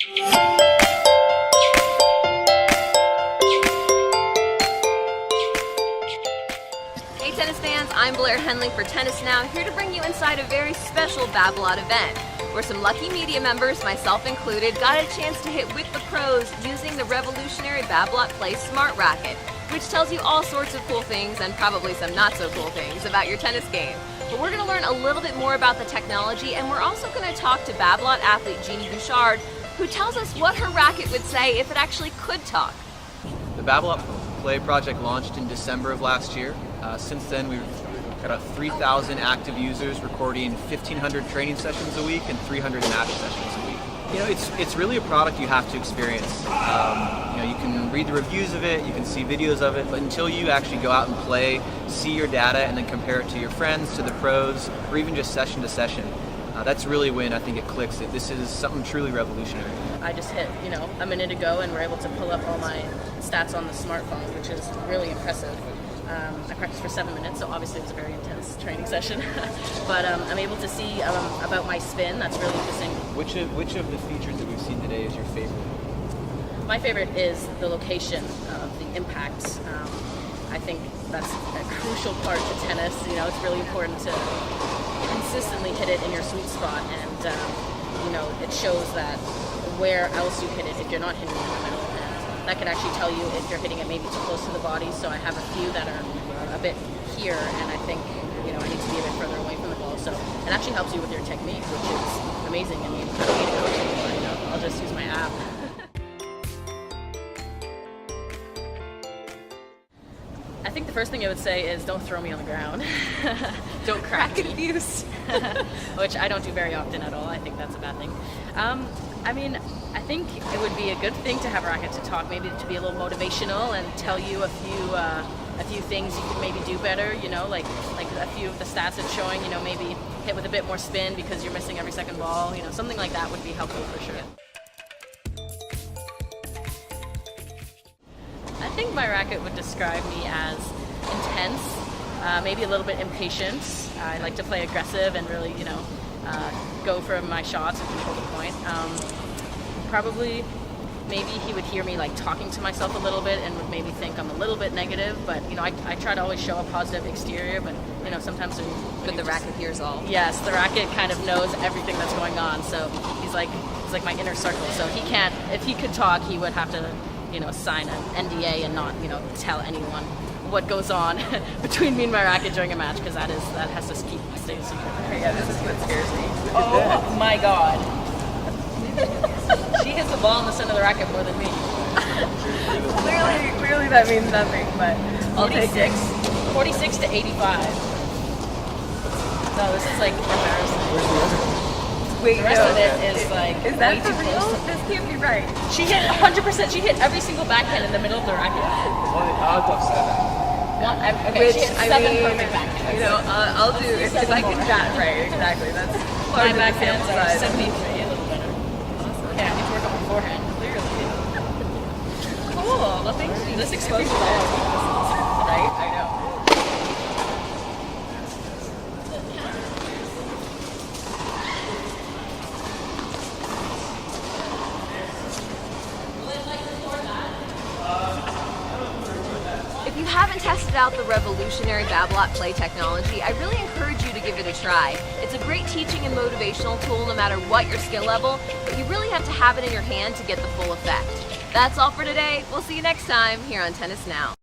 Hey tennis fans, I'm Blair Henley for Tennis Now, here to bring you inside a very special Babolat event, where some lucky media members, myself included, got a chance to hit with the pros using the revolutionary Babolat Play Smart Racket, which tells you all sorts of cool things and probably some not so cool things about your tennis game. But we're going to learn a little bit more about the technology, and we're also going to talk to Babolat athlete Eugenie Bouchard, who tells us what her racket would say if it actually could talk. The Babolat Play project launched in December of last year. Since then, we've got about 3,000 active users recording 1,500 training sessions a week and 300 match sessions a week. You know, it's really a product you have to experience. You can read the reviews of it, you can see videos of it, but until you actually go out and play, see your data, and then compare it to your friends, to the pros, or even just session to session, that's really when I think it clicks. This is something truly revolutionary. I just hit, a minute ago, and we're able to pull up all my stats on the smartphone, which is really impressive. I practiced for 7 minutes, so obviously it was a very intense training session. But I'm able to see about my spin. That's really interesting. Which of the features that we've seen today is your favorite? My favorite is the location of the impact. I think that's a crucial part to tennis. It's really important to consistently hit it in your sweet spot, and it shows that where else you hit it if you're not hitting it in the middle. That could actually tell you if you're hitting it maybe too close to the body. So I have a few that are a bit here, and I think I need to be a bit further away from the ball. So it actually helps you with your technique, which is amazing. I mean, I don't need a coach anymore. I'll just use my app. I think the first thing I would say is don't throw me on the ground. Don't crack me. Abuse. Which I don't do very often at all. I think that's a bad thing. I think it would be a good thing to have a racket to talk, maybe to be a little motivational and tell you a few things you could maybe do better. Like a few of the stats it's showing. Maybe hit with a bit more spin because you're missing every second ball. Something like that would be helpful for sure. I think my racket would describe me as intense, maybe a little bit impatient. I like to play aggressive and really, go for my shots and control the point. Probably, maybe he would hear me like talking to myself a little bit and would maybe think I'm a little bit negative. But I try to always show a positive exterior. But sometimes when The racket hears all. Yes, the racket kind of knows everything that's going on. So he's like my inner circle. So he can't. If he could talk, he would have to sign an NDA and not tell anyone what goes on between me and my racket during a match, because that has to stay a secret. Okay, yeah, this is what scares me. Oh my God. She hits the ball in the center of the racket more than me. Clearly that means nothing, but I'll take it. 46 to 85. No, this is like embarrassing. Wait, The rest of it is like is that way for too real? close to- This can't be right. She hit 100%. She hit every single backhand in the middle of the racket. Okay, Which, she hit I 7 mean, perfect backhands. I'll do if I can that right. Exactly. That's part My of the backhands sample are size. 73, a little better. Awesome. Yeah, I need to work on my forehand, clearly. Cool. Well, thank you. This exposes all our weaknesses. Right? I know. If you haven't tested out the revolutionary Babolat Play technology, I really encourage you to give it a try. It's a great teaching and motivational tool no matter what your skill level, but you really have to have it in your hand to get the full effect. That's all for today. We'll see you next time here on Tennis Now.